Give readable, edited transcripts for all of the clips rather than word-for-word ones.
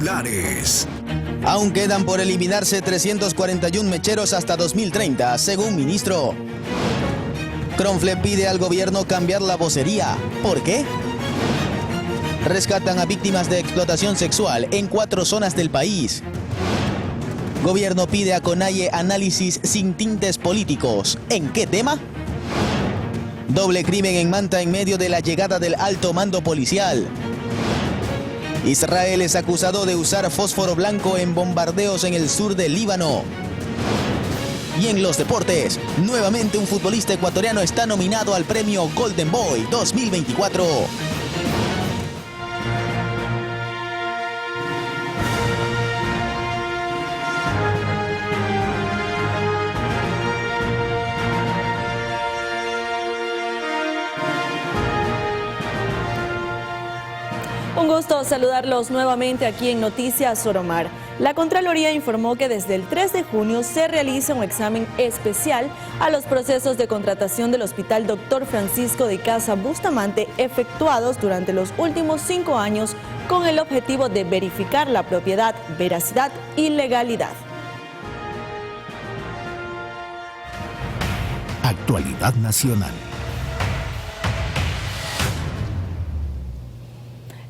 titulares. Aún quedan por eliminarse 341 mecheros hasta 2030, según ministro. Cronfle pide al gobierno cambiar la vocería. ¿Por qué? Rescatan a víctimas de explotación sexual en 4 zonas del país. Gobierno pide a CONAIE análisis sin tintes políticos. ¿En qué tema? Doble crimen en Manta en medio de la llegada del alto mando policial. Israel es acusado de usar fósforo blanco en bombardeos en el sur del Líbano. Y en los deportes, nuevamente un futbolista ecuatoriano está nominado al premio Golden Boy 2024. Un gusto saludarlos nuevamente aquí en Noticias Soromar. La Contraloría informó que desde el 3 de junio se realiza un examen especial a los procesos de contratación del Hospital Dr. Francisco de Casa Bustamante efectuados durante los últimos 5 años con el objetivo de verificar la propiedad, veracidad y legalidad. Actualidad nacional.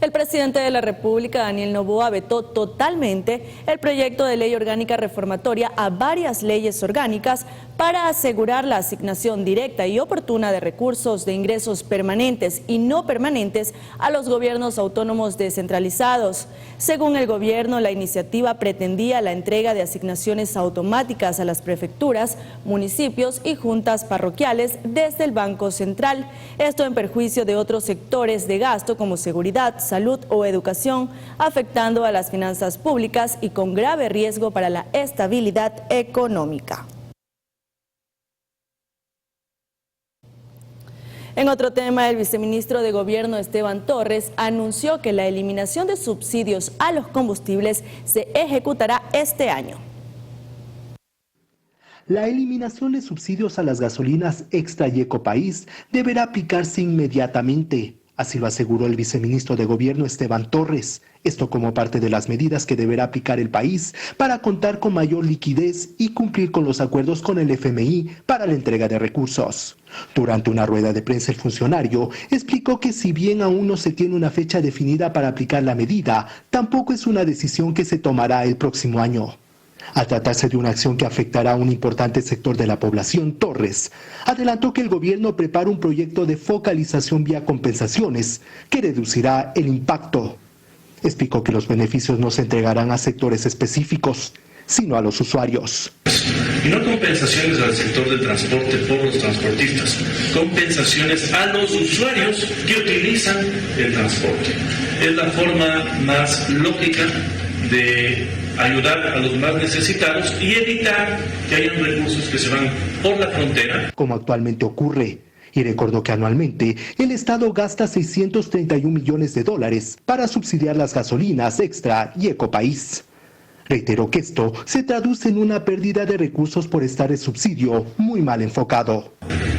El presidente de la República, Daniel Noboa, vetó totalmente el proyecto de ley orgánica reformatoria a varias leyes orgánicas para asegurar la asignación directa y oportuna de recursos de ingresos permanentes y no permanentes a los gobiernos autónomos descentralizados. Según el gobierno, la iniciativa pretendía la entrega de asignaciones automáticas a las prefecturas, municipios y juntas parroquiales desde el Banco Central. Esto en perjuicio de otros sectores de gasto como seguridad, salud o educación, afectando a las finanzas públicas y con grave riesgo para la estabilidad económica. En otro tema, el viceministro de Gobierno Esteban Torres anunció que la eliminación de subsidios a los combustibles se ejecutará este año. La eliminación de subsidios a las gasolinas Extra y Ecopaís deberá aplicarse inmediatamente. Así lo aseguró el viceministro de Gobierno Esteban Torres. Esto como parte de las medidas que deberá aplicar el país para contar con mayor liquidez y cumplir con los acuerdos con el FMI para la entrega de recursos. Durante una rueda de prensa, el funcionario explicó que si bien aún no se tiene una fecha definida para aplicar la medida, tampoco es una decisión que se tomará el próximo año. Al tratarse de una acción que afectará a un importante sector de la población, Torres adelantó que el gobierno prepara un proyecto de focalización vía compensaciones que reducirá el impacto. Explicó que los beneficios no se entregarán a sectores específicos, sino a los usuarios. Y no compensaciones al sector del transporte por los transportistas, compensaciones a los usuarios que utilizan el transporte. Es la forma más lógica de ayudar a los más necesitados y evitar que hayan recursos que se van por la frontera, como actualmente ocurre. Y recordó que anualmente el Estado gasta $631 millones para subsidiar las gasolinas Extra y Ecopaís. Reiteró que esto se traduce en una pérdida de recursos por estar el subsidio muy mal enfocado.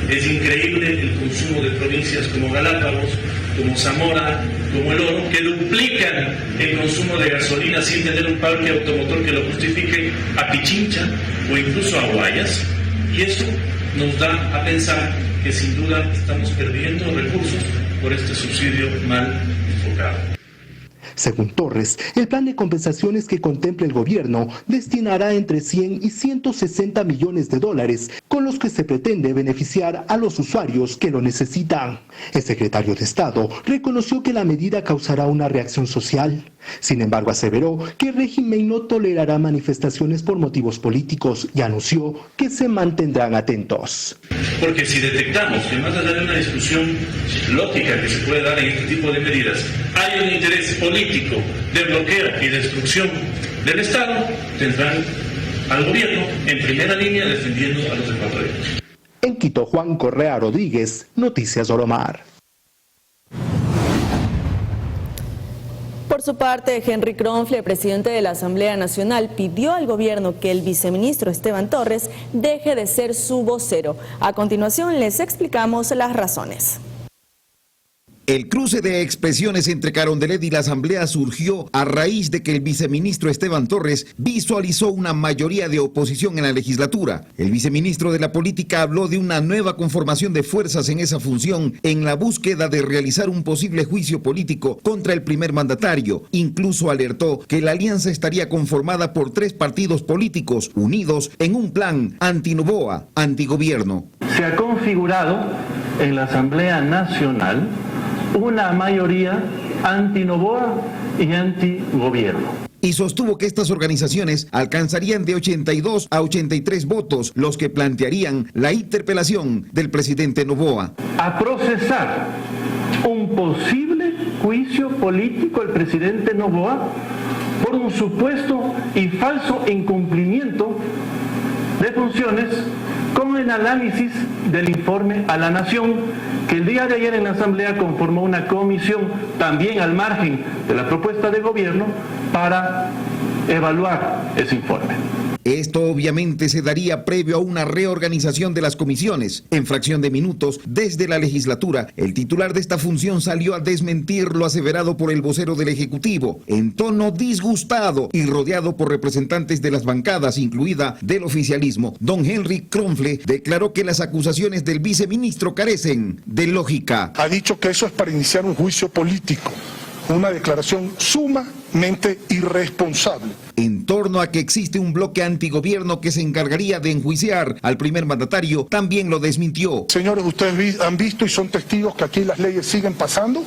Es increíble el consumo de provincias como Galápagos, como Zamora, como El Oro, que duplican el consumo de gasolina sin tener un parque automotor que lo justifique, a Pichincha o incluso a Guayas. Y eso nos da a pensar que sin duda estamos perdiendo recursos por este subsidio mal enfocado. Según Torres, el plan de compensaciones que contempla el gobierno destinará entre 100 y 160 millones de dólares, con los que se pretende beneficiar a los usuarios que lo necesitan. El secretario de Estado reconoció que la medida causará una reacción social. Sin embargo, aseveró que el régimen no tolerará manifestaciones por motivos políticos y anunció que se mantendrán atentos. Porque si detectamos que más allá de una discusión lógica que se puede dar en este tipo de medidas, hay un interés político de bloqueo y destrucción del Estado, tendrán al gobierno en primera línea defendiendo a los ecuatorianos. En Quito, Juan Correa Rodríguez, Noticias Soromar. Por su parte, Henry Cronfle, presidente de la Asamblea Nacional, pidió al gobierno que el viceministro Esteban Torres deje de ser su vocero. A continuación les explicamos las razones. El cruce de expresiones entre Carondelet y la Asamblea surgió a raíz de que el viceministro Esteban Torres visualizó una mayoría de oposición en la legislatura. El viceministro de la Política habló de una nueva conformación de fuerzas en esa función en la búsqueda de realizar un posible juicio político contra el primer mandatario. Incluso alertó que la alianza estaría conformada por 3 partidos políticos unidos en un plan anti-Noboa, antigobierno. Se ha configurado en la Asamblea Nacional una mayoría anti-Noboa y anti-gobierno. Y sostuvo que estas organizaciones alcanzarían de 82 a 83 votos, los que plantearían la interpelación del presidente Noboa. A procesar un posible juicio político al presidente Noboa por un supuesto y falso incumplimiento de funciones, con el análisis del informe a la Nación, que el día de ayer en la Asamblea conformó una comisión, también al margen de la propuesta de gobierno, para evaluar ese informe. Esto obviamente se daría previo a una reorganización de las comisiones. En fracción de minutos, desde la legislatura, el titular de esta función salió a desmentir lo aseverado por el vocero del Ejecutivo. En tono disgustado y rodeado por representantes de las bancadas, incluida del oficialismo, don Henry Kronfle declaró que las acusaciones del viceministro carecen de lógica. Ha dicho que eso es para iniciar un juicio político. Una declaración sumamente irresponsable. En torno a que existe un bloque antigobierno que se encargaría de enjuiciar al primer mandatario, también lo desmintió. Señores, ustedes han visto y son testigos que aquí las leyes siguen pasando.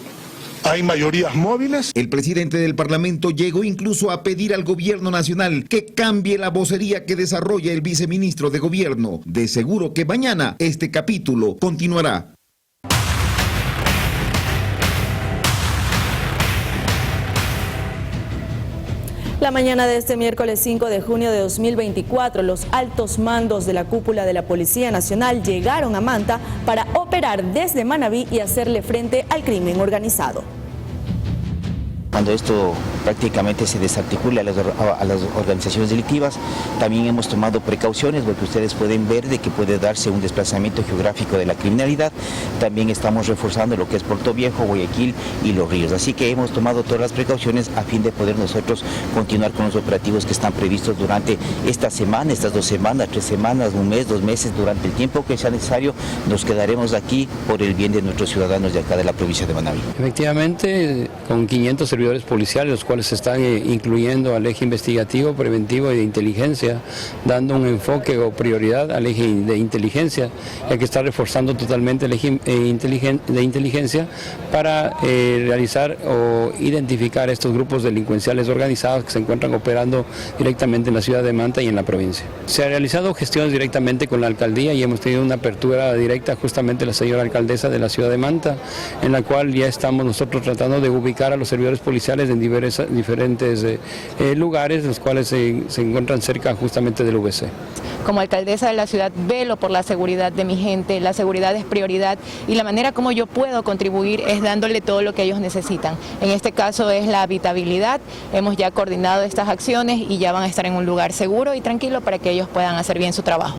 Hay mayorías móviles. El presidente del Parlamento llegó incluso a pedir al gobierno nacional que cambie la vocería que desarrolla el viceministro de gobierno. De seguro que mañana este capítulo continuará. La mañana de este miércoles 5 de junio de 2024, los altos mandos de la cúpula de la Policía Nacional llegaron a Manta para operar desde Manabí y hacerle frente al crimen organizado. Cuando esto prácticamente se desarticula a las organizaciones delictivas, también hemos tomado precauciones porque ustedes pueden ver de que puede darse un desplazamiento geográfico de la criminalidad. También estamos reforzando lo que es Puerto Viejo, Guayaquil y Los Ríos. Así que hemos tomado todas las precauciones a fin de poder nosotros continuar con los operativos que están previstos durante esta semana, estas 2 semanas, 3 semanas, 1 mes, 2 meses, durante el tiempo que sea necesario. Nos quedaremos aquí por el bien de nuestros ciudadanos de acá de la provincia de Manabí. Efectivamente, con 500 servidores policiales, los cuales se están incluyendo al eje investigativo, preventivo y de inteligencia, dando un enfoque o prioridad al eje de inteligencia, ya que está reforzando totalmente el eje de inteligencia para realizar o identificar estos grupos delincuenciales organizados que se encuentran operando directamente en la ciudad de Manta y en la provincia. Se han realizado gestiones directamente con la alcaldía y hemos tenido una apertura directa justamente la señora alcaldesa de la ciudad de Manta, en la cual ya estamos nosotros tratando de ubicar a los servidores policiales en diferentes lugares, los cuales se encuentran cerca justamente del VC. Como alcaldesa de la ciudad velo por la seguridad de mi gente, la seguridad es prioridad y la manera como yo puedo contribuir es dándole todo lo que ellos necesitan. En este caso es la habitabilidad, hemos ya coordinado estas acciones y ya van a estar en un lugar seguro y tranquilo para que ellos puedan hacer bien su trabajo.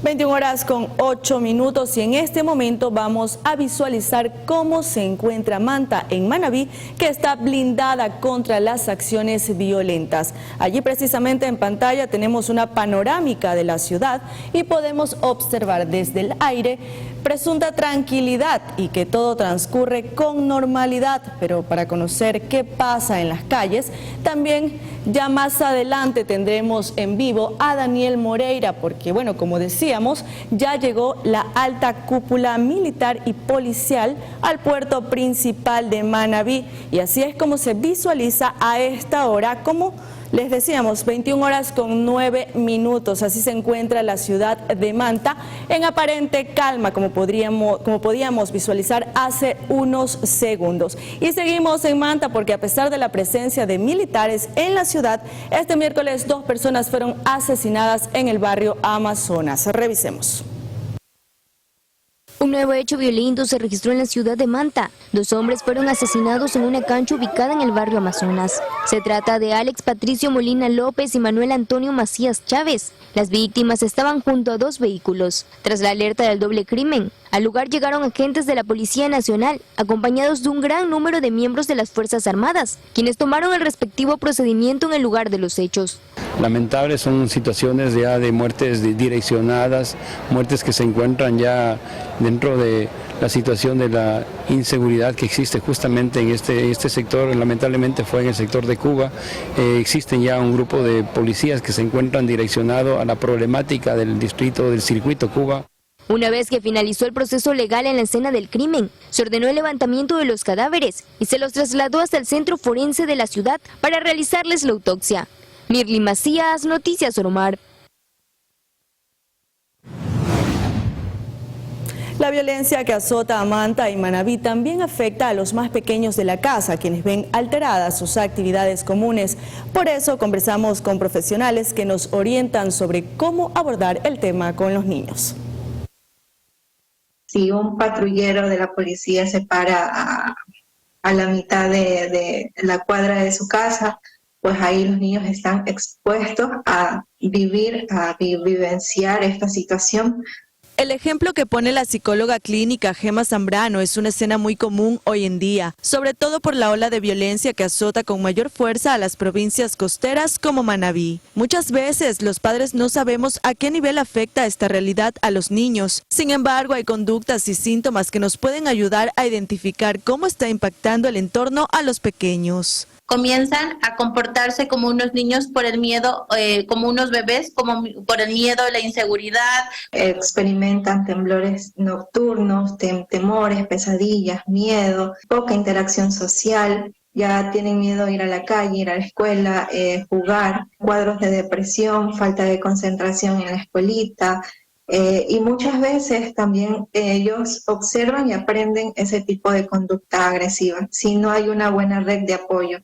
21 horas con 8 minutos y en este momento vamos a visualizar cómo se encuentra Manta en Manabí, que está blindada contra las acciones violentas. Allí precisamente en pantalla tenemos una panorámica de la ciudad y podemos observar desde el aire presunta tranquilidad y que todo transcurre con normalidad, pero para conocer qué pasa en las calles, también ya más adelante tendremos en vivo a Daniel Moreira, porque bueno, como decíamos, ya llegó la alta cúpula militar y policial al puerto principal de Manabí y así es como se visualiza a esta hora, como les decíamos, 21 horas con 9 minutos, así se encuentra la ciudad de Manta en aparente calma, como podíamos visualizar hace unos segundos. Y seguimos en Manta porque a pesar de la presencia de militares en la ciudad, este miércoles 2 personas fueron asesinadas en el barrio Amazonas. Revisemos. Un nuevo hecho violento se registró en la ciudad de Manta. 2 hombres fueron asesinados en una cancha ubicada en el barrio Amazonas. Se trata de Alex Patricio Molina López y Manuel Antonio Macías Chávez. Las víctimas estaban junto a 2 vehículos. Tras la alerta del doble crimen, al lugar llegaron agentes de la Policía Nacional, acompañados de un gran número de miembros de las Fuerzas Armadas, quienes tomaron el respectivo procedimiento en el lugar de los hechos. Lamentables son situaciones ya de muertes direccionadas, muertes que se encuentran ya dentro de la situación de la inseguridad que existe justamente en este sector. Lamentablemente fue en el sector de Cuba. Existen ya un grupo de policías que se encuentran direccionados a la problemática del distrito del circuito Cuba. Una vez que finalizó el proceso legal en la escena del crimen, se ordenó el levantamiento de los cadáveres y se los trasladó hasta el centro forense de la ciudad para realizarles la autopsia. Mirly Macías, Noticias Oromar. La violencia que azota a Manta y Manabí también afecta a los más pequeños de la casa, quienes ven alteradas sus actividades comunes. Por eso conversamos con profesionales que nos orientan sobre cómo abordar el tema con los niños. Si un patrullero de la policía se para a la mitad de la cuadra de su casa, pues ahí los niños están expuestos a vivenciar esta situación. El ejemplo que pone la psicóloga clínica Gema Zambrano es una escena muy común hoy en día, sobre todo por la ola de violencia que azota con mayor fuerza a las provincias costeras como Manabí. Muchas veces los padres no sabemos a qué nivel afecta esta realidad a los niños. Sin embargo, hay conductas y síntomas que nos pueden ayudar a identificar cómo está impactando el entorno a los pequeños. Comienzan a comportarse como unos niños por el miedo, como unos bebés, como por el miedo, la inseguridad. Experimentan temblores nocturnos, temores, pesadillas, miedo, poca interacción social. Ya tienen miedo a ir a la calle, ir a la escuela, jugar, cuadros de depresión, falta de concentración en la escuelita. Y muchas veces también ellos observan y aprenden ese tipo de conducta agresiva si no hay una buena red de apoyo.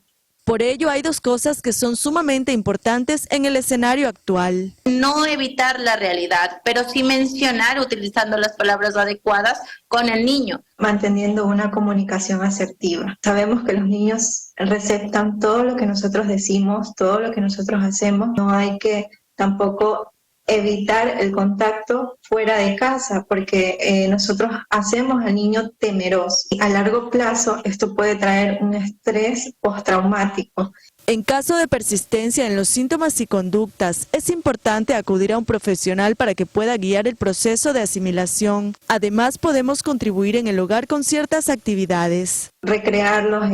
Por ello, hay 2 cosas que son sumamente importantes en el escenario actual. No evitar la realidad, pero sí mencionar utilizando las palabras adecuadas con el niño. Manteniendo una comunicación asertiva. Sabemos que los niños receptan todo lo que nosotros decimos, todo lo que nosotros hacemos. No hay que tampoco evitar el contacto fuera de casa, porque nosotros hacemos al niño temeroso. A largo plazo esto puede traer un estrés postraumático. En caso de persistencia en los síntomas y conductas, es importante acudir a un profesional para que pueda guiar el proceso de asimilación. Además, podemos contribuir en el hogar con ciertas actividades. Recrearlos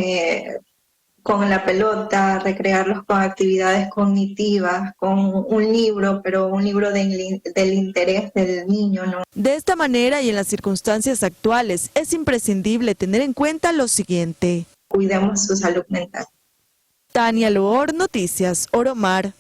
con la pelota, recrearlos con actividades cognitivas, con un libro, pero un libro del interés del niño, ¿no? De esta manera y en las circunstancias actuales, es imprescindible tener en cuenta lo siguiente. Cuidemos su salud mental. Tania Loor, Noticias Oromar.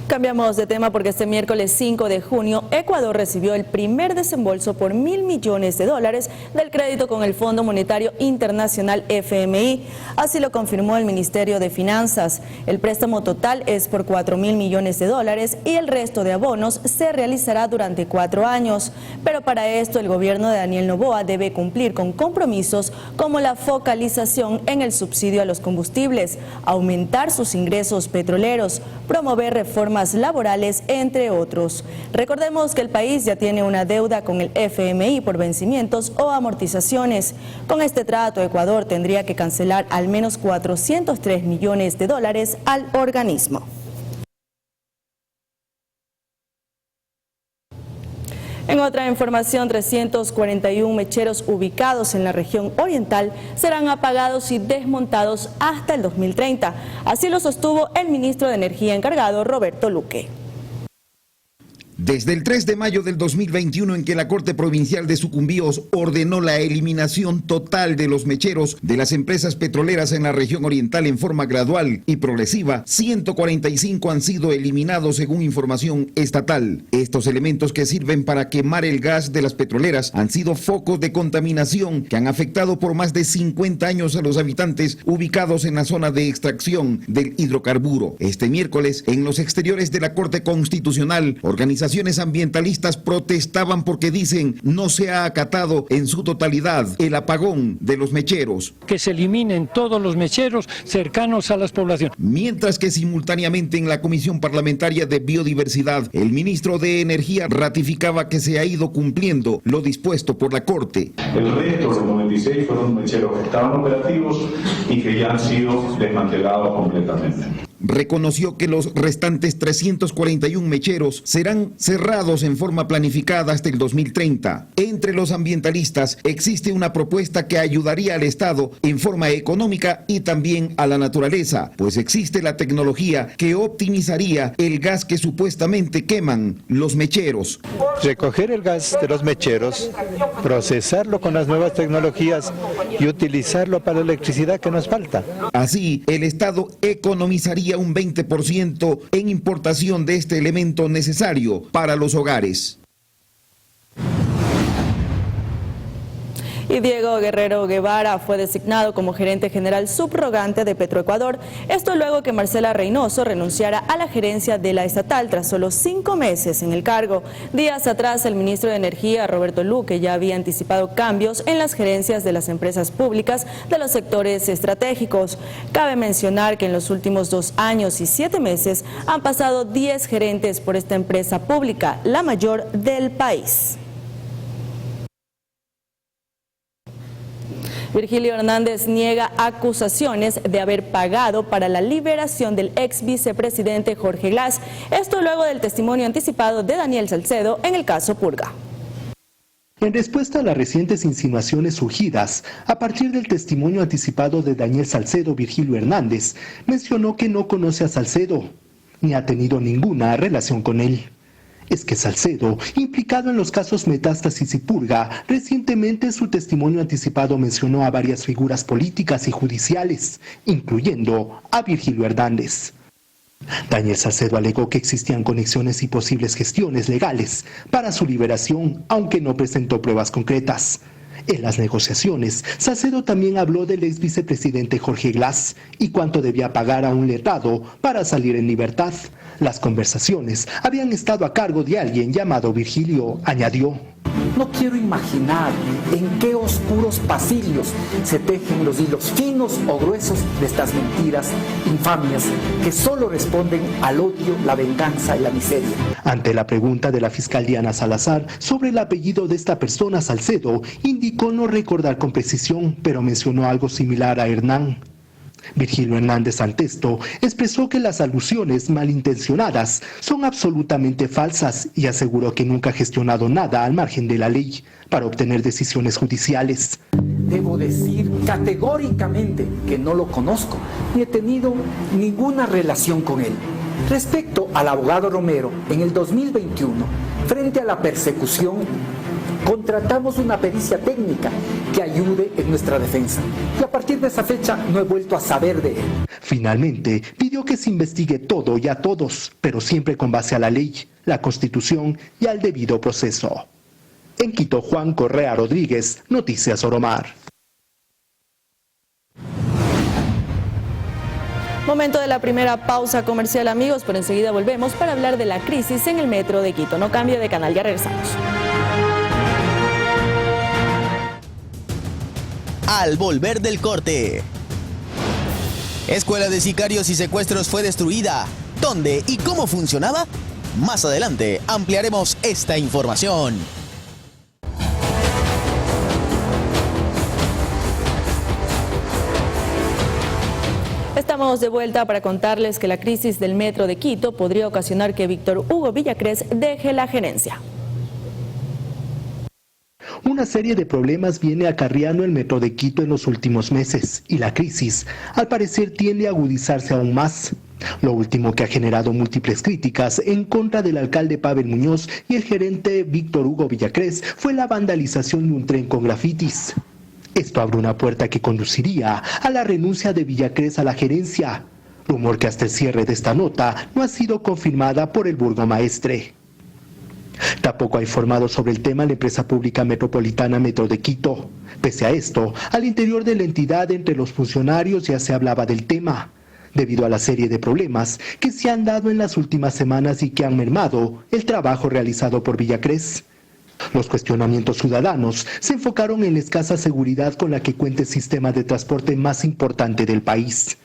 Cambiamos de tema porque este miércoles 5 de junio, Ecuador recibió el primer desembolso por $1.000 millones del crédito con el Fondo Monetario Internacional FMI. Así lo confirmó el Ministerio de Finanzas. El préstamo total es por $4.000 millones y el resto de abonos se realizará durante 4 años. Pero para esto el gobierno de Daniel Noboa debe cumplir con compromisos como la focalización en el subsidio a los combustibles, aumentar sus ingresos petroleros, promover reformas laborales, entre otros. Recordemos que el país ya tiene una deuda con el FMI por vencimientos o amortizaciones. Con este trato, Ecuador tendría que cancelar al menos $403 millones al organismo. En otra información, 341 mecheros ubicados en la región oriental serán apagados y desmontados hasta el 2030. Así lo sostuvo el ministro de Energía encargado, Roberto Luque. Desde el 3 de mayo del 2021, en que la Corte Provincial de Sucumbíos ordenó la eliminación total de los mecheros de las empresas petroleras en la región oriental en forma gradual y progresiva, 145 han sido eliminados según información estatal. Estos elementos que sirven para quemar el gas de las petroleras han sido focos de contaminación que han afectado por más de 50 años a los habitantes ubicados en la zona de extracción del hidrocarburo. Este miércoles, en los exteriores de la Corte Constitucional, organizaciones ambientalistas protestaban porque dicen no se ha acatado en su totalidad el apagón de los mecheros. Que se eliminen todos los mecheros cercanos a las poblaciones. Mientras que simultáneamente en la Comisión Parlamentaria de Biodiversidad, el ministro de Energía ratificaba que se ha ido cumpliendo lo dispuesto por la Corte. El resto, los 96, fueron mecheros que estaban operativos y que ya han sido desmantelados completamente. Reconoció que los restantes 341 mecheros serán cerrados en forma planificada hasta el 2030. Entre los ambientalistas existe una propuesta que ayudaría al Estado en forma económica y también a la naturaleza, pues existe la tecnología que optimizaría el gas que supuestamente queman los mecheros. Recoger el gas de los mecheros, procesarlo con las nuevas tecnologías y utilizarlo para la electricidad que nos falta. Así, el Estado economizaría un 20% en importación de este elemento necesario para los hogares. Y Diego Guerrero Guevara fue designado como gerente general subrogante de Petroecuador. Esto luego que Marcela Reynoso renunciara a la gerencia de la estatal tras solo 5 meses en el cargo. Días atrás, el ministro de Energía, Roberto Luque, ya había anticipado cambios en las gerencias de las empresas públicas de los sectores estratégicos. Cabe mencionar que en los últimos 2 años y 7 meses han pasado 10 gerentes por esta empresa pública, la mayor del país. Virgilio Hernández niega acusaciones de haber pagado para la liberación del ex vicepresidente Jorge Glass. Esto luego del testimonio anticipado de Daniel Salcedo en el caso Purga. En respuesta a las recientes insinuaciones surgidas a partir del testimonio anticipado de Daniel Salcedo, Virgilio Hernández mencionó que no conoce a Salcedo ni ha tenido ninguna relación con él. Es que Salcedo, implicado en los casos Metástasis y Purga, recientemente en su testimonio anticipado mencionó a varias figuras políticas y judiciales, incluyendo a Virgilio Hernández. Daniel Salcedo alegó que existían conexiones y posibles gestiones legales para su liberación, aunque no presentó pruebas concretas. En las negociaciones, Salcedo también habló del ex vicepresidente Jorge Glass y cuánto debía pagar a un letrado para salir en libertad. Las conversaciones habían estado a cargo de alguien llamado Virgilio, añadió. No quiero imaginar en qué oscuros pasillos se tejen los hilos finos o gruesos de estas mentiras infamias que solo responden al odio, la venganza y la miseria. Ante la pregunta de la fiscal Diana Salazar sobre el apellido de esta persona, Salcedo indicó no recordar con precisión, pero mencionó algo similar a Hernán. Virgilio Hernández ante esto expresó que las alusiones malintencionadas son absolutamente falsas y aseguró que nunca ha gestionado nada al margen de la ley para obtener decisiones judiciales. Debo decir categóricamente que no lo conozco ni he tenido ninguna relación con él. Respecto al abogado Romero, en el 2021, frente a la persecución, contratamos una pericia técnica que ayude en nuestra defensa. Y a partir de esa fecha no he vuelto a saber de él. Finalmente, pidió que se investigue todo y a todos, pero siempre con base a la ley, la Constitución y al debido proceso. En Quito, Juan Correa Rodríguez, Noticias Oromar. Momento de la primera pausa comercial, amigos, pero enseguida volvemos para hablar de la crisis en el metro de Quito. No cambie de canal, ya regresamos. Al volver del corte. Escuela de sicarios y secuestros fue destruida. ¿Dónde y cómo funcionaba? Más adelante ampliaremos esta información. Estamos de vuelta para contarles que la crisis del metro de Quito podría ocasionar que Víctor Hugo Villacrés deje la gerencia. Una serie de problemas viene acarreando el metro de Quito en los últimos meses y la crisis, al parecer, tiende a agudizarse aún más. Lo último que ha generado múltiples críticas en contra del alcalde Pavel Muñoz y el gerente Víctor Hugo Villacrés fue la vandalización de un tren con grafitis. Esto abre una puerta que conduciría a la renuncia de Villacrés a la gerencia, rumor que hasta el cierre de esta nota no ha sido confirmada por el burgomaestre. Tampoco ha informado sobre el tema la empresa pública metropolitana Metro de Quito. Pese a esto, al interior de la entidad entre los funcionarios ya se hablaba del tema, debido a la serie de problemas que se han dado en las últimas semanas y que han mermado el trabajo realizado por Villacrés. Los cuestionamientos ciudadanos se enfocaron en la escasa seguridad con la que cuenta el sistema de transporte más importante del país,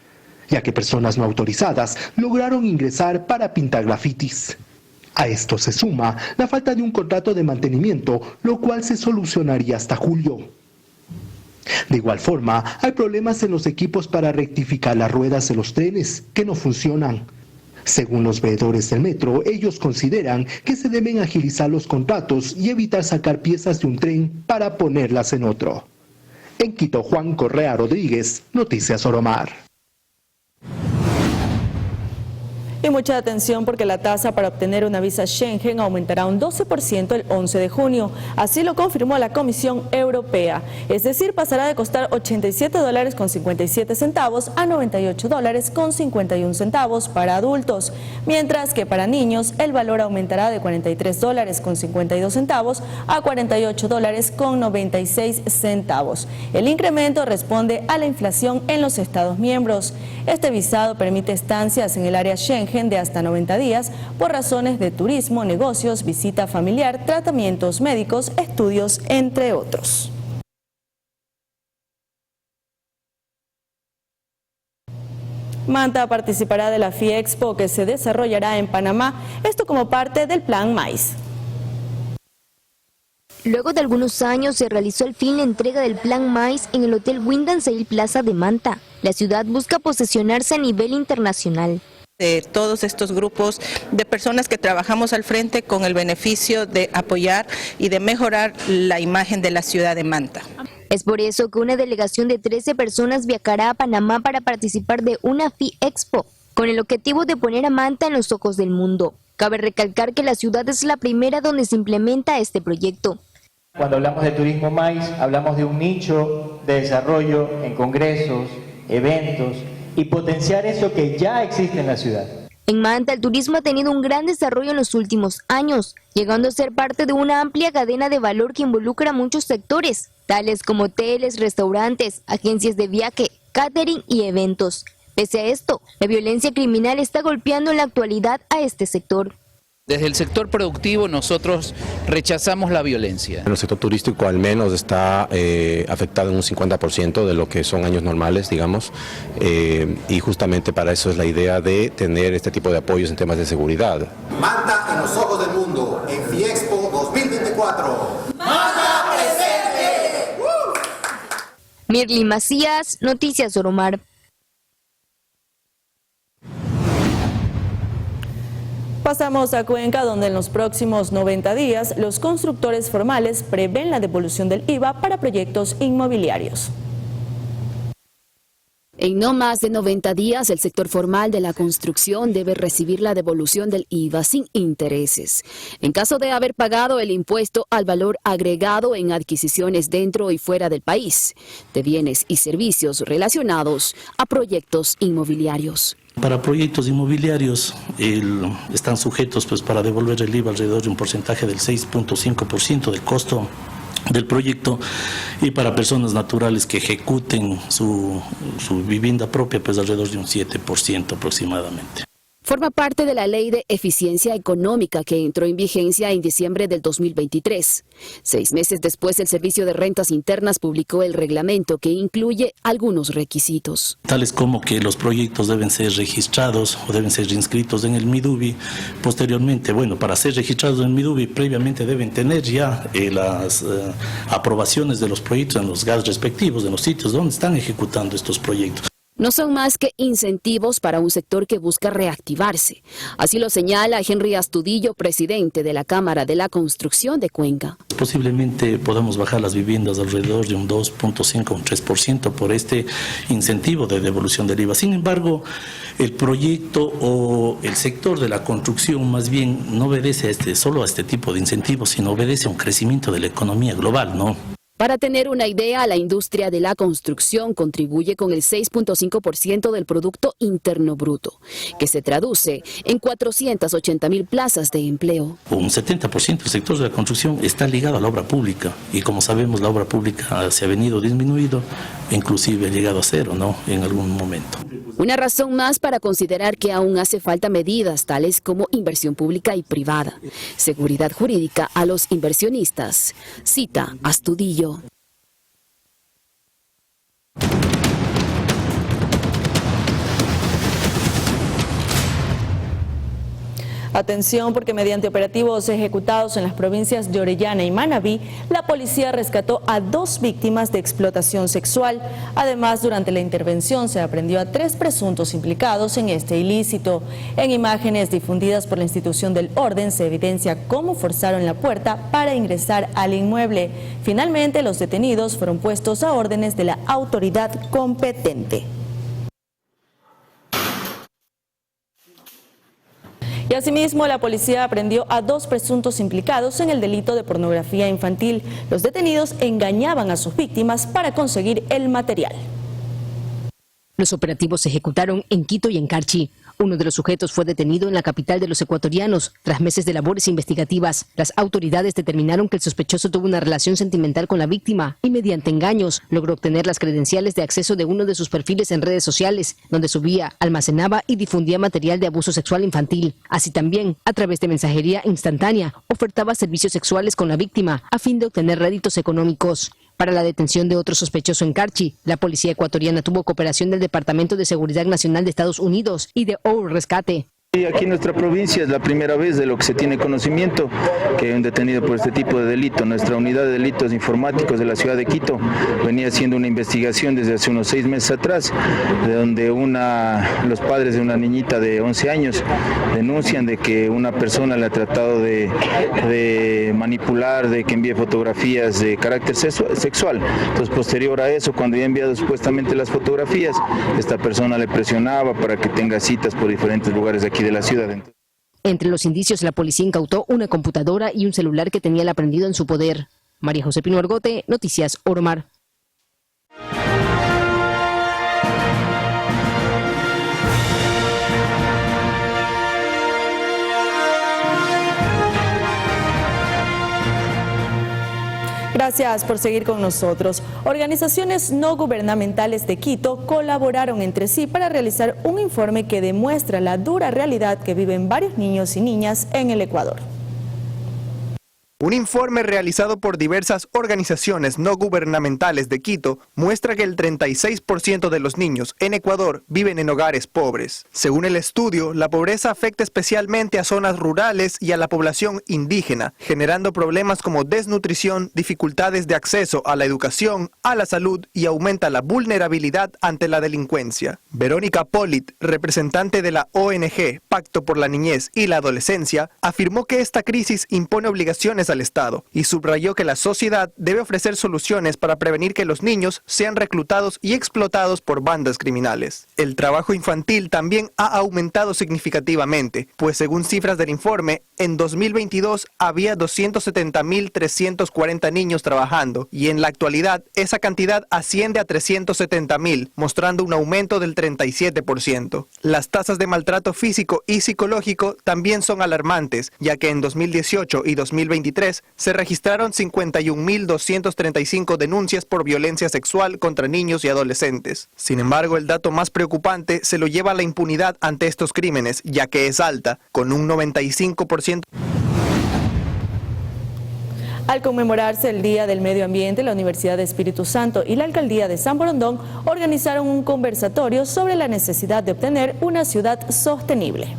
ya que personas no autorizadas lograron ingresar para pintar grafitis. A esto se suma la falta de un contrato de mantenimiento, lo cual se solucionaría hasta julio. De igual forma, hay problemas en los equipos para rectificar las ruedas de los trenes, que no funcionan. Según los veedores del metro, ellos consideran que se deben agilizar los contratos y evitar sacar piezas de un tren para ponerlas en otro. En Quito, Juan Correa Rodríguez, Noticias Oromar. Y mucha atención porque la tasa para obtener una visa Schengen aumentará un 12% el 11 de junio. Así lo confirmó la Comisión Europea. Es decir, pasará de costar $87.57 a $98.51 para adultos. Mientras que para niños el valor aumentará de $43.52 a $48.96. El incremento responde a la inflación en los Estados miembros. Este visado permite estancias en el área Schengen de hasta 90 días por razones de turismo, negocios, visita familiar, tratamientos médicos, estudios, entre otros. Manta participará de la FIEXPO que se desarrollará en Panamá, esto como parte del Plan MAIS. Luego de algunos años se realizó al fin la entrega del Plan MAIS en el Hotel Wyndham Sail Plaza de Manta. La ciudad busca posicionarse a nivel internacional. De todos estos grupos de personas que trabajamos al frente con el beneficio de apoyar y de mejorar la imagen de la ciudad de Manta. Es por eso que una delegación de 13 personas viajará a Panamá para participar de una FIEXPO, con el objetivo de poner a Manta en los ojos del mundo. Cabe recalcar que la ciudad es la primera donde se implementa este proyecto. Cuando hablamos de turismo MAIS, hablamos de un nicho de desarrollo en congresos, eventos, y potenciar eso que ya existe en la ciudad. En Manta el turismo ha tenido un gran desarrollo en los últimos años, llegando a ser parte de una amplia cadena de valor que involucra muchos sectores, tales como hoteles, restaurantes, agencias de viaje, catering y eventos. Pese a esto, la violencia criminal está golpeando en la actualidad a este sector. Desde el sector productivo nosotros rechazamos la violencia. El sector turístico al menos está afectado en un 50% de lo que son años normales, digamos, y justamente para eso es la idea de tener este tipo de apoyos en temas de seguridad. Manta en los ojos del mundo en FIEXPO 2024. ¡Manta presente! Mirly Macías, Noticias Oromar. Pasamos a Cuenca, donde en los próximos 90 días los constructores formales prevén la devolución del IVA para proyectos inmobiliarios. En no más de 90 días, el sector formal de la construcción debe recibir la devolución del IVA sin intereses, en caso de haber pagado el impuesto al valor agregado en adquisiciones dentro y fuera del país, de bienes y servicios relacionados a proyectos inmobiliarios. Para proyectos inmobiliarios están sujetos para devolver el IVA alrededor de un porcentaje del 6.5% del costo del proyecto, y para personas naturales que ejecuten su vivienda propia alrededor de un 7% aproximadamente. Forma parte de la Ley de Eficiencia Económica que entró en vigencia en diciembre del 2023. 6 meses después, el Servicio de Rentas Internas publicó el reglamento que incluye algunos requisitos. Tales como que los proyectos deben ser registrados o deben ser inscritos en el MIDUBI. Posteriormente, para ser registrados en el MIDUBI, previamente deben tener ya las aprobaciones de los proyectos en los GAS respectivos, de los sitios donde están ejecutando estos proyectos. no son más que incentivos para un sector que busca reactivarse. Así lo señala Henry Astudillo, presidente de la Cámara de la Construcción de Cuenca. Posiblemente podamos bajar las viviendas alrededor de un 2.5 o un 3% por este incentivo de devolución del IVA. Sin embargo, el proyecto o el sector de la construcción más bien no obedece solo a este tipo de incentivos, sino obedece a un crecimiento de la economía global, ¿no? Para tener una idea, la industria de la construcción contribuye con el 6.5% del Producto Interno Bruto, que se traduce en 480.000 plazas de empleo. Un 70% del sector de la construcción está ligado a la obra pública y como sabemos la obra pública se ha venido disminuido, inclusive ha llegado a cero, ¿no? En algún momento. Una razón más para considerar que aún hace falta medidas tales como inversión pública y privada, seguridad jurídica a los inversionistas. Cita Astudillo. Atención, porque mediante operativos ejecutados en las provincias de Orellana y Manabí, la policía rescató a 2 víctimas de explotación sexual. Además, durante la intervención se aprendió a 3 presuntos implicados en este ilícito. En imágenes difundidas por la institución del orden se evidencia cómo forzaron la puerta para ingresar al inmueble. Finalmente, los detenidos fueron puestos a órdenes de la autoridad competente. Y asimismo, la policía aprendió a 2 presuntos implicados en el delito de pornografía infantil. Los detenidos engañaban a sus víctimas para conseguir el material. Los operativos se ejecutaron en Quito y en Carchi. Uno de los sujetos fue detenido en la capital de los ecuatorianos. Tras meses de labores investigativas, las autoridades determinaron que el sospechoso tuvo una relación sentimental con la víctima y mediante engaños logró obtener las credenciales de acceso de uno de sus perfiles en redes sociales, donde subía, almacenaba y difundía material de abuso sexual infantil. Así también, a través de mensajería instantánea, ofertaba servicios sexuales con la víctima a fin de obtener réditos económicos. Para la detención de otro sospechoso en Carchi, la policía ecuatoriana tuvo cooperación del Departamento de Seguridad Nacional de Estados Unidos y de OUR Rescate. Aquí en nuestra provincia es la primera vez de lo que se tiene conocimiento que hay un detenido por este tipo de delito. Nuestra unidad de delitos informáticos de la ciudad de Quito venía haciendo una investigación desde hace unos 6 meses atrás, de donde los padres de una niñita de 11 años denuncian de que una persona le ha tratado de manipular, de que envíe fotografías de carácter sexual. Entonces, posterior a eso, cuando ya ha enviado supuestamente las fotografías, esta persona le presionaba para que tenga citas por diferentes lugares de aquí de la ciudad. Entre los indicios, la policía incautó una computadora y un celular que tenía el aprendido en su poder. María José Pino Argote, Noticias Oromar. Gracias por seguir con nosotros. Organizaciones no gubernamentales de Quito colaboraron entre sí para realizar un informe que demuestra la dura realidad que viven varios niños y niñas en el Ecuador. Un informe realizado por diversas organizaciones no gubernamentales de Quito muestra que el 36% de los niños en Ecuador viven en hogares pobres. Según el estudio, la pobreza afecta especialmente a zonas rurales y a la población indígena, generando problemas como desnutrición, dificultades de acceso a la educación, a la salud y aumenta la vulnerabilidad ante la delincuencia. Verónica Polit, representante de la ONG Pacto por la Niñez y la Adolescencia, afirmó que esta crisis impone obligaciones al Estado y subrayó que la sociedad debe ofrecer soluciones para prevenir que los niños sean reclutados y explotados por bandas criminales. El trabajo infantil también ha aumentado significativamente, pues según cifras del informe, en 2022 había 270.340 niños trabajando y en la actualidad esa cantidad asciende a 370.000, mostrando un aumento del 37%. Las tasas de maltrato físico y psicológico también son alarmantes, ya que en 2018 y 2023 se registraron 51.235 denuncias por violencia sexual contra niños y adolescentes. Sin embargo, el dato más preocupante se lo lleva la impunidad ante estos crímenes, ya que es alta, con un 95%. Al conmemorarse el Día del Medio Ambiente, la Universidad de Espíritu Santo y la Alcaldía de San Borondón organizaron un conversatorio sobre la necesidad de obtener una ciudad sostenible.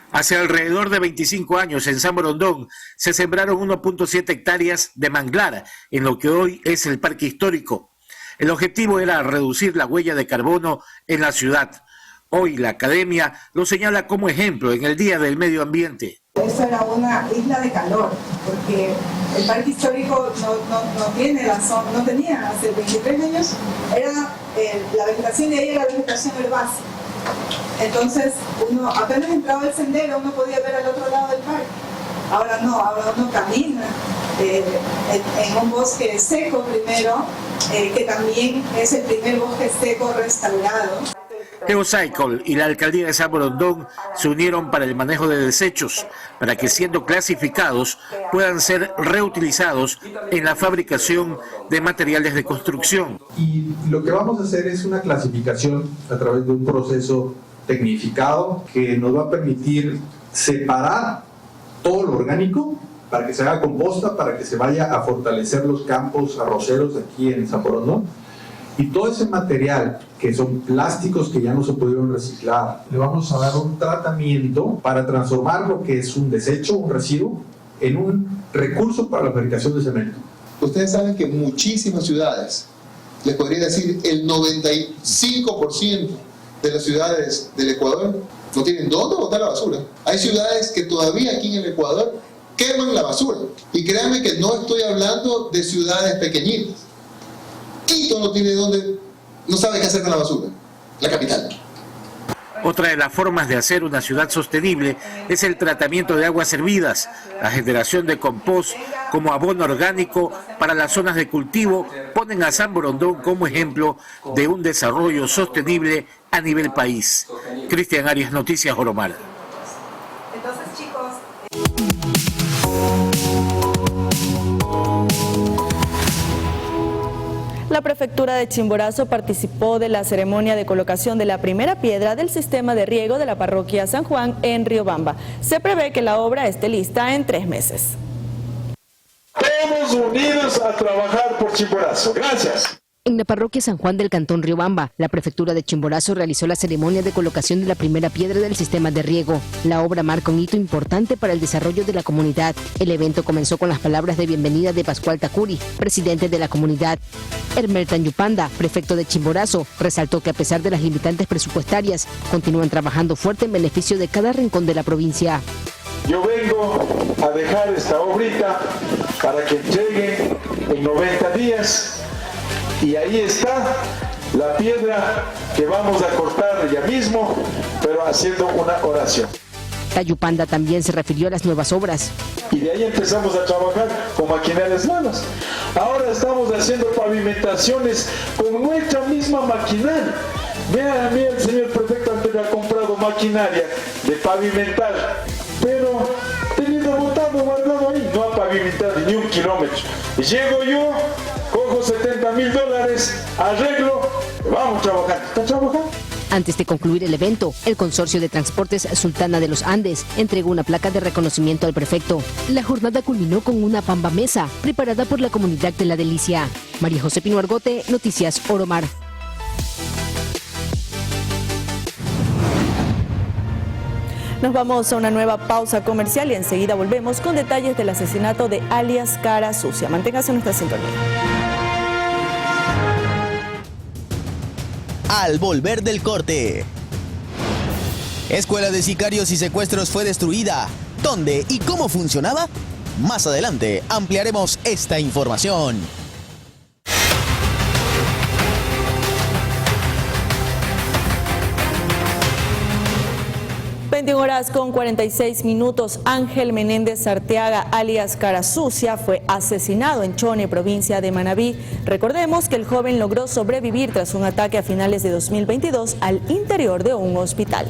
Hace alrededor de 25 años en San Borondón se sembraron 1.7 hectáreas de manglar en lo que hoy es el Parque Histórico. El objetivo era reducir la huella de carbono en la ciudad. Hoy la academia lo señala como ejemplo en el Día del Medio Ambiente. Eso era una isla de calor, porque el parque histórico no tenía hace 23 años, la vegetación de ahí era vegetación herbácea. Entonces, uno apenas entraba al sendero, uno podía ver al otro lado del parque. Ahora no, ahora uno camina en un bosque seco primero, que también es el primer bosque seco restaurado. Geocycle y la alcaldía de San Borondón se unieron para el manejo de desechos, para que siendo clasificados puedan ser reutilizados en la fabricación de materiales de construcción. Y lo que vamos a hacer es una clasificación a través de un proceso tecnificado que nos va a permitir separar todo lo orgánico para que se haga composta, para que se vaya a fortalecer los campos arroceros aquí en San Borondón. Y todo ese material, que son plásticos que ya no se pudieron reciclar, le vamos a dar un tratamiento para transformar lo que es un desecho, un residuo, en un recurso para la fabricación de cemento. Ustedes saben que muchísimas ciudades, les podría decir el 95% de las ciudades del Ecuador, no tienen dónde botar la basura. Hay ciudades que todavía aquí en el Ecuador queman la basura. Y créanme que no estoy hablando de ciudades pequeñitas. Quito no sabe qué hacer con la basura, la capital. Otra de las formas de hacer una ciudad sostenible es el tratamiento de aguas hervidas, la generación de compost como abono orgánico para las zonas de cultivo ponen a San Borondón como ejemplo de un desarrollo sostenible a nivel país. Cristian Arias, Noticias Oromar. Entonces, chicos... La prefectura de Chimborazo participó de la ceremonia de colocación de la primera piedra del sistema de riego de la parroquia San Juan en Riobamba. Se prevé que la obra esté lista en 3 meses. Todos unidos a trabajar por Chimborazo. Gracias. En la parroquia San Juan del Cantón Riobamba, la prefectura de Chimborazo realizó la ceremonia de colocación de la primera piedra del sistema de riego. La obra marca un hito importante para el desarrollo de la comunidad. El evento comenzó con las palabras de bienvenida de Pascual Tacuri, presidente de la comunidad. Hermer Tanyupanda, prefecto de Chimborazo, resaltó que a pesar de las limitantes presupuestarias, continúan trabajando fuerte en beneficio de cada rincón de la provincia. Yo vengo a dejar esta obrita para que llegue en 90 días. Y ahí está la piedra que vamos a cortar ya mismo, pero haciendo una oración. Tayupanda también se refirió a las nuevas obras. Y de ahí empezamos a trabajar con maquinarias nuevas. Ahora estamos haciendo pavimentaciones con nuestra misma maquinaria. Vean, a mí el señor prefecto antes ha comprado maquinaria de pavimentar, pero teniendo botado guardado ahí, no ha pavimentado ni 1 kilómetro. Y llego yo, cojo $70,000, arreglo, vamos trabajando. ¿Está trabajando? Antes de concluir el evento, el Consorcio de Transportes Sultana de los Andes entregó una placa de reconocimiento al prefecto. La jornada culminó con una pamba mesa preparada por la comunidad de La Delicia. María José Pino Argote, Noticias Oromar. Nos vamos a una nueva pausa comercial y enseguida volvemos con detalles del asesinato de alias Cara Sucia. Manténgase en nuestra sintonía. Al volver del corte. Escuela de sicarios y secuestros fue destruida. ¿Dónde y cómo funcionaba? Más adelante ampliaremos esta información. 21 horas con 46 minutos. Ángel Menéndez Arteaga, alias Cara Sucia, fue asesinado en Chone, provincia de Manabí. Recordemos que el joven logró sobrevivir tras un ataque a finales de 2022 al interior de un hospital.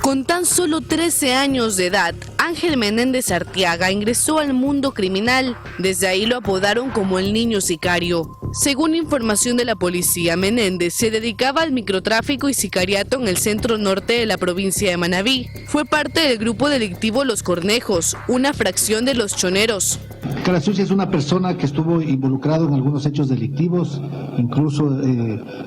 Con tan solo 13 años de edad, Ángel Menéndez Arteaga ingresó al mundo criminal. Desde ahí lo apodaron como el niño sicario. Según información de la policía, Menéndez se dedicaba al microtráfico y sicariato en el centro norte de la provincia de Manabí. Fue parte del grupo delictivo Los Cornejos, una fracción de Los Choneros. Cara Sucia es una persona que estuvo involucrado en algunos hechos delictivos, incluso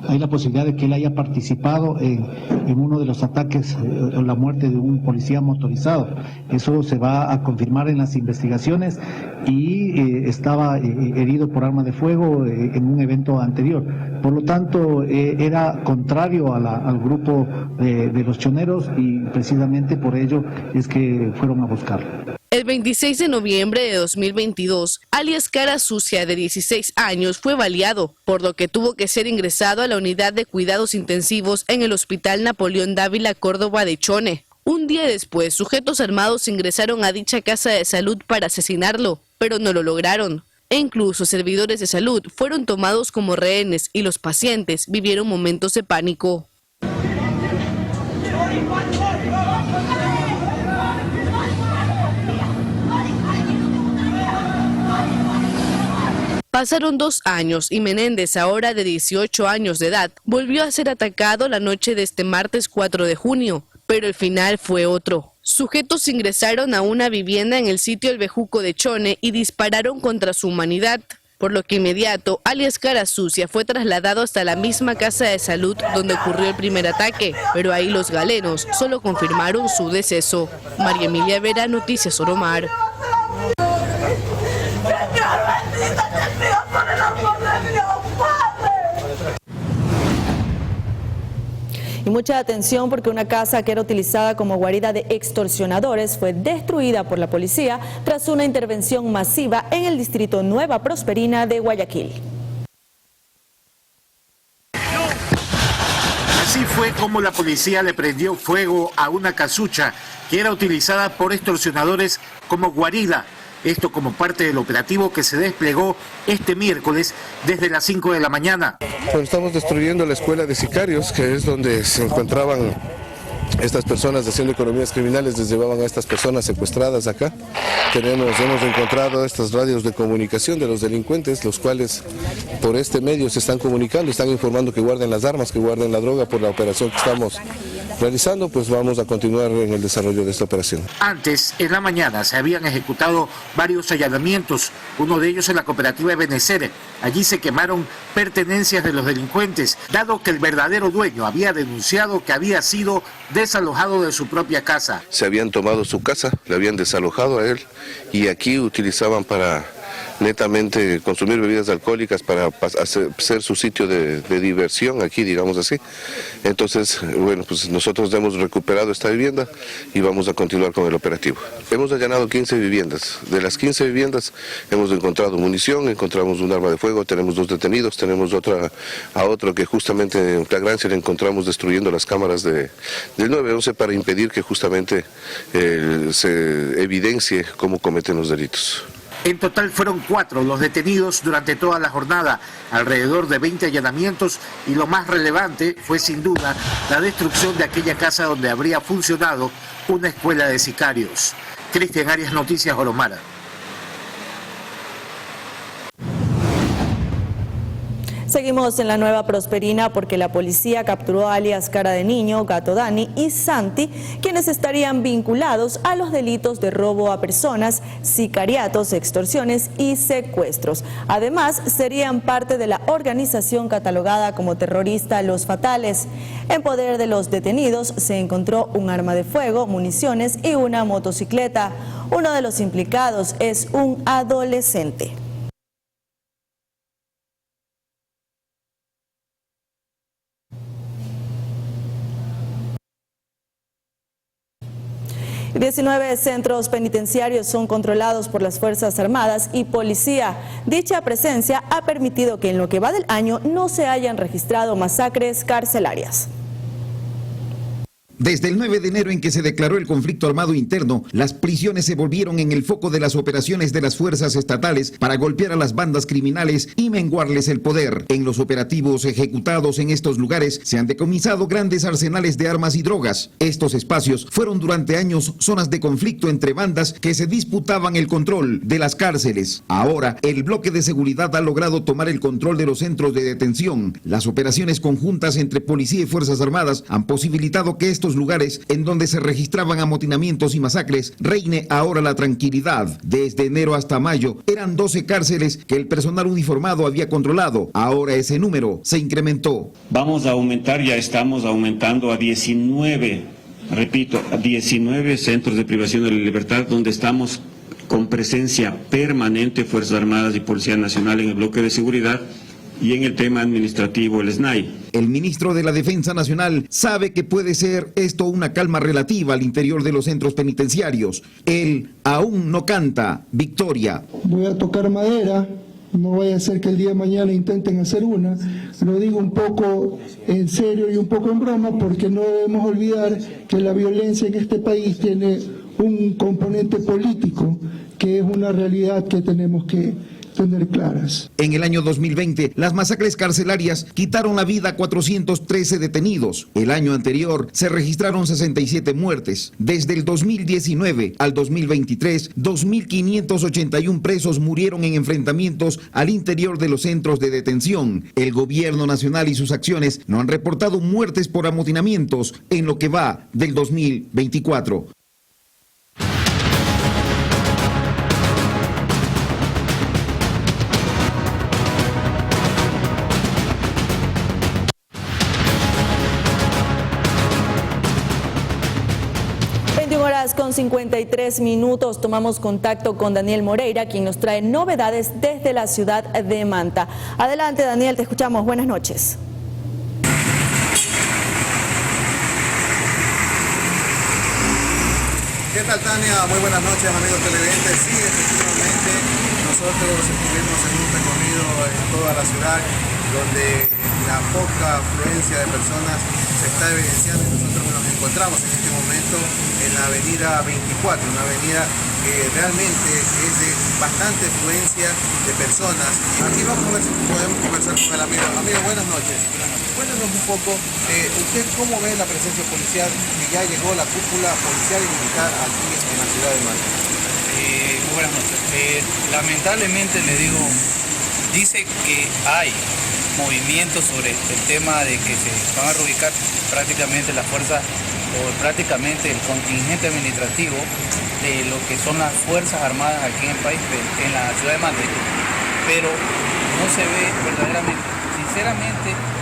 hay la posibilidad de que él haya participado en uno de los ataques o la muerte de un policía motorizado. Eso se va a confirmar en las investigaciones y estaba herido por arma de fuego en un evento anterior. Por lo tanto, era contrario al grupo de los choneros y precisamente por ello es que fueron a buscarlo. El 26 de noviembre de 2022, alias Cara Sucia, de 16 años, fue baleado, por lo que tuvo que ser ingresado a la unidad de cuidados intensivos en el Hospital Napoleón Dávila Córdoba de Chone. Un día después, sujetos armados ingresaron a dicha casa de salud para asesinarlo, pero no lo lograron. E incluso servidores de salud fueron tomados como rehenes y los pacientes vivieron momentos de pánico. Pasaron 2 años y Menéndez, ahora de 18 años de edad, volvió a ser atacado la noche de este martes 4 de junio, pero el final fue otro. Sujetos ingresaron a una vivienda en el sitio El Bejuco de Chone y dispararon contra su humanidad, por lo que inmediato, alias Cara Sucia, fue trasladado hasta la misma casa de salud donde ocurrió el primer ataque, pero ahí los galenos solo confirmaron su deceso. María Emilia Vera, Noticias Oromar. Y mucha atención porque una casa que era utilizada como guarida de extorsionadores fue destruida por la policía tras una intervención masiva en el distrito Nueva Prosperina de Guayaquil. Así fue como la policía le prendió fuego a una casucha que era utilizada por extorsionadores como guarida. Esto como parte del operativo que se desplegó este miércoles desde las 5 de la mañana. Bueno, estamos destruyendo la escuela de sicarios, que es donde se encontraban estas personas haciendo economías criminales, les llevaban a estas personas secuestradas acá. Hemos encontrado estas radios de comunicación de los delincuentes, los cuales por este medio se están comunicando, están informando que guarden las armas, que guarden la droga por la operación que estamos realizando. Pues vamos a continuar en el desarrollo de esta operación. Antes, en la mañana, se habían ejecutado varios allanamientos, uno de ellos en la cooperativa Ebenecer. Allí se quemaron pertenencias de los delincuentes, dado que el verdadero dueño había denunciado que había sido desalojado de su propia casa. Se habían tomado su casa, le habían desalojado a él y aquí utilizaban para netamente consumir bebidas alcohólicas para hacer su sitio de diversión aquí, digamos así. Entonces, bueno, pues nosotros hemos recuperado esta vivienda y vamos a continuar con el operativo. Hemos allanado 15 viviendas. De las 15 viviendas hemos encontrado munición, encontramos un arma de fuego, tenemos 2 detenidos, tenemos a otro que justamente en flagrancia le encontramos destruyendo las cámaras del 911 para impedir que justamente se evidencie cómo cometen los delitos. En total fueron 4 los detenidos durante toda la jornada, alrededor de 20 allanamientos, y lo más relevante fue sin duda la destrucción de aquella casa donde habría funcionado una escuela de sicarios. Cristian Arias, Noticias Oromara. Seguimos en la Nueva Prosperina porque la policía capturó a alias Cara de Niño, Gato Dani y Santi, quienes estarían vinculados a los delitos de robo a personas, sicariatos, extorsiones y secuestros. Además, serían parte de la organización catalogada como terrorista Los Fatales. En poder de los detenidos se encontró un arma de fuego, municiones y una motocicleta. Uno de los implicados es un adolescente. Y 19 centros penitenciarios son controlados por las Fuerzas Armadas y Policía. Dicha presencia ha permitido que en lo que va del año no se hayan registrado masacres carcelarias. Desde el 9 de enero en que se declaró el conflicto armado interno, las prisiones se volvieron en el foco de las operaciones de las fuerzas estatales para golpear a las bandas criminales y menguarles el poder. En los operativos ejecutados en estos lugares se han decomisado grandes arsenales de armas y drogas. Estos espacios fueron durante años zonas de conflicto entre bandas que se disputaban el control de las cárceles. Ahora, el bloque de seguridad ha logrado tomar el control de los centros de detención. Las operaciones conjuntas entre policía y Fuerzas Armadas han posibilitado que estos estos lugares en donde se registraban amotinamientos y masacres, reine ahora la tranquilidad. Desde enero hasta mayo eran 12 cárceles que el personal uniformado había controlado. Ahora ese número se incrementó. Vamos a aumentar, ya estamos aumentando a 19, repito, a 19 centros de privación de la libertad donde estamos con presencia permanente, Fuerzas Armadas y Policía Nacional en el bloque de seguridad y en el tema administrativo, el SNAI. El ministro de la Defensa Nacional sabe que puede ser esto una calma relativa al interior de los centros penitenciarios. Él aún no canta victoria. Voy a tocar madera, no vaya a ser que el día de mañana intenten hacer una. Lo digo un poco en serio y un poco en broma porque no debemos olvidar que la violencia en este país tiene un componente político que es una realidad que tenemos que tener claras. En el año 2020, las masacres carcelarias quitaron la vida a 413 detenidos. El año anterior se registraron 67 muertes. Desde el 2019 al 2023, 2.581 presos murieron en enfrentamientos al interior de los centros de detención. El gobierno nacional y sus acciones no han reportado muertes por amotinamientos en lo que va del 2024. Con 53 minutos tomamos contacto con Daniel Moreira, quien nos trae novedades desde la ciudad de Manta. Adelante, Daniel, te escuchamos. Buenas noches. ¿Qué tal, Tania? Muy buenas noches, amigos televidentes. Sí, efectivamente, nosotros estuvimos en un recorrido en toda la ciudad donde la poca afluencia de personas se está evidenciando y nosotros nos encontramos en este momento en la avenida 24, una avenida que realmente es de bastante afluencia de personas. Aquí vamos a ver si podemos conversar con el amigo. Amigo, buenas noches. Cuéntanos un poco, ¿usted cómo ve la presencia policial que ya llegó la cúpula policial y militar aquí en la ciudad de Manta? Muy buenas noches. Lamentablemente le digo, dice que hay movimientos sobre el tema de que se van a reubicar prácticamente las fuerzas o prácticamente el contingente administrativo de lo que son las Fuerzas Armadas aquí en el país, en la ciudad de Manta, pero no se ve verdaderamente, sinceramente.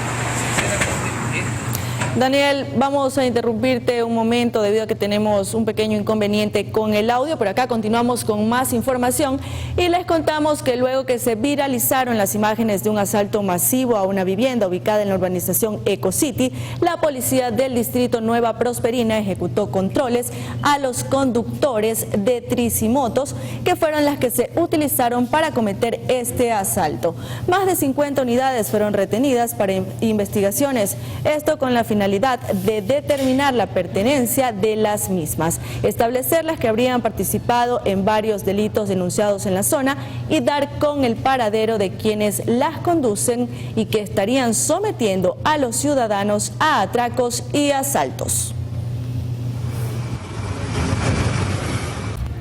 Daniel, vamos a interrumpirte un momento debido a que tenemos un pequeño inconveniente con el audio, pero acá continuamos con más información y les contamos que luego que se viralizaron las imágenes de un asalto masivo a una vivienda ubicada en la urbanización Eco City, la policía del distrito Nueva Prosperina ejecutó controles a los conductores de tricimotos que fueron las que se utilizaron para cometer este asalto. Más de 50 unidades fueron retenidas para investigaciones, esto con la finalidad de determinar la pertenencia de las mismas, establecer las que habrían participado en varios delitos denunciados en la zona y dar con el paradero de quienes las conducen y que estarían sometiendo a los ciudadanos a atracos y asaltos.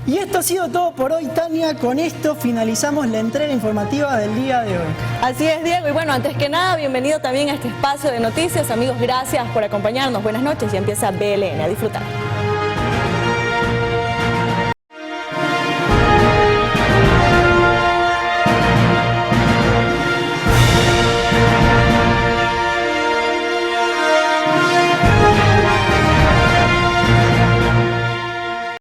Y esto ha sido todo por hoy, Tania. Con esto finalizamos la entrega informativa del día de hoy. Así es, Diego. Y bueno, antes que nada, bienvenido también a este espacio de noticias. Amigos, gracias por acompañarnos. Buenas noches y empieza BLN. A disfrutar.